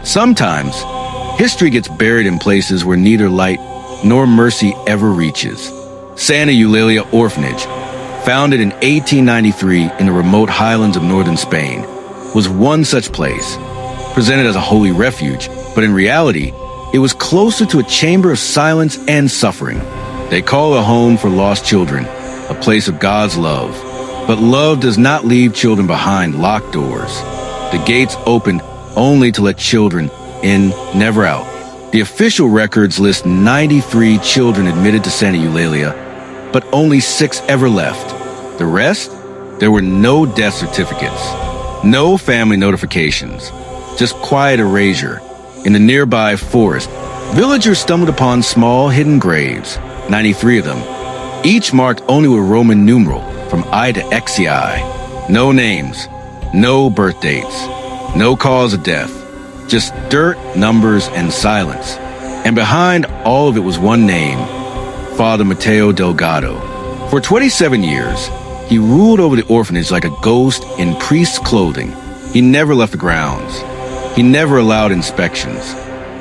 Sometimes, history gets buried in places where neither light nor mercy ever reaches. Santa Eulalia Orphanage, founded in 1893 in the remote highlands of northern Spain, was one such place, presented as a holy refuge, but in reality, it was closer to a chamber of silence and suffering. They call it a home for lost children, a place of God's love. But love does not leave children behind locked doors. The gates opened only to let children in, never out. The official records list 93 children admitted to Santa Eulalia, but only 6 ever left. The rest? There were no death certificates, no family notifications, just quiet erasure. In the nearby forest, villagers stumbled upon small hidden graves, 93 of them, each marked only with a Roman numeral from I to XCI. No names, no birth dates, no cause of death, just dirt, numbers, and silence. And behind all of it was one name, Father Mateo Delgado. For 27 years, he ruled over the orphanage like a ghost in priest's clothing. He never left the grounds. He never allowed inspections.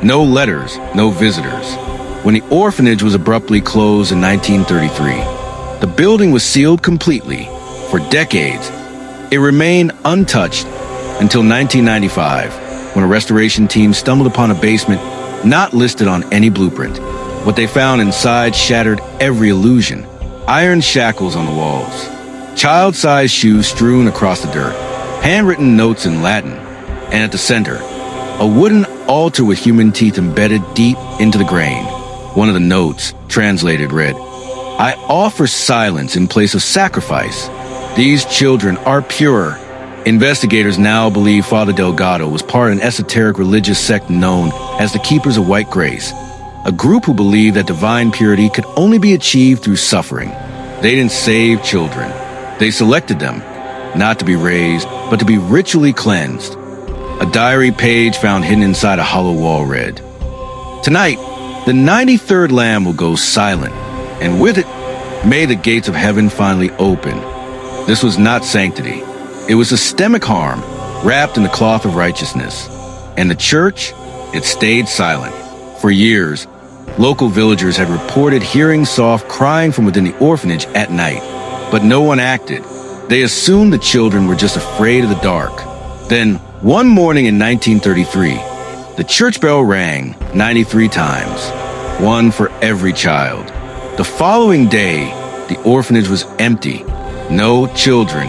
No letters, no visitors. When the orphanage was abruptly closed in 1933, the building was sealed completely. For decades, it remained untouched until 1995, when a restoration team stumbled upon a basement not listed on any blueprint. What they found inside shattered every illusion. Iron shackles on the walls, child-sized shoes strewn across the dirt, handwritten notes in Latin, and at the center, a wooden altar with human teeth embedded deep into the grain. One of the notes, translated, read, "I offer silence in place of sacrifice. These children are pure." Investigators now believe Father Delgado was part of an esoteric religious sect known as the Keepers of White Grace, a group who believed that divine purity could only be achieved through suffering. They didn't save children. They selected them, not to be raised, but to be ritually cleansed. A diary page found hidden inside a hollow wall read, "Tonight, the 93rd lamb will go silent, and with it, may the gates of heaven finally open." This was not sanctity. It was systemic harm, wrapped in the cloth of righteousness. And the church, it stayed silent. For years, local villagers had reported hearing soft crying from within the orphanage at night, but no one acted. They assumed the children were just afraid of the dark. Then, one morning in 1933, the church bell rang 93 times, one for every child. The following day, the orphanage was empty. No children,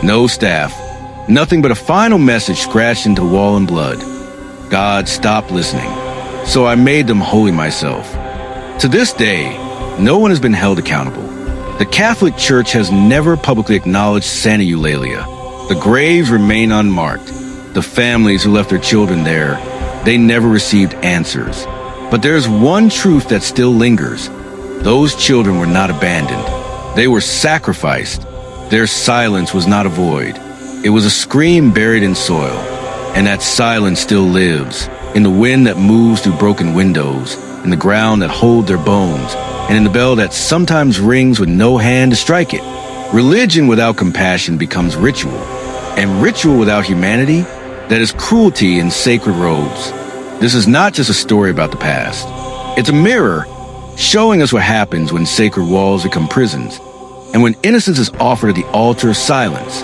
no staff, nothing but a final message scratched into the wall in blood. God stopped listening, so I made them holy myself. To this day, no one has been held accountable. The Catholic Church has never publicly acknowledged Santa Eulalia. The graves remain unmarked. The families who left their children there, they never received answers. But there's one truth that still lingers. Those children were not abandoned. They were sacrificed. Their silence was not a void. It was a scream buried in soil. And that silence still lives, in the wind that moves through broken windows, in the ground that holds their bones, and in the bell that sometimes rings with no hand to strike it. Religion without compassion becomes ritual, and ritual without humanity, that is cruelty in sacred robes. This is not just a story about the past. It's a mirror showing us what happens when sacred walls become prisons, and when innocence is offered at the altar of silence.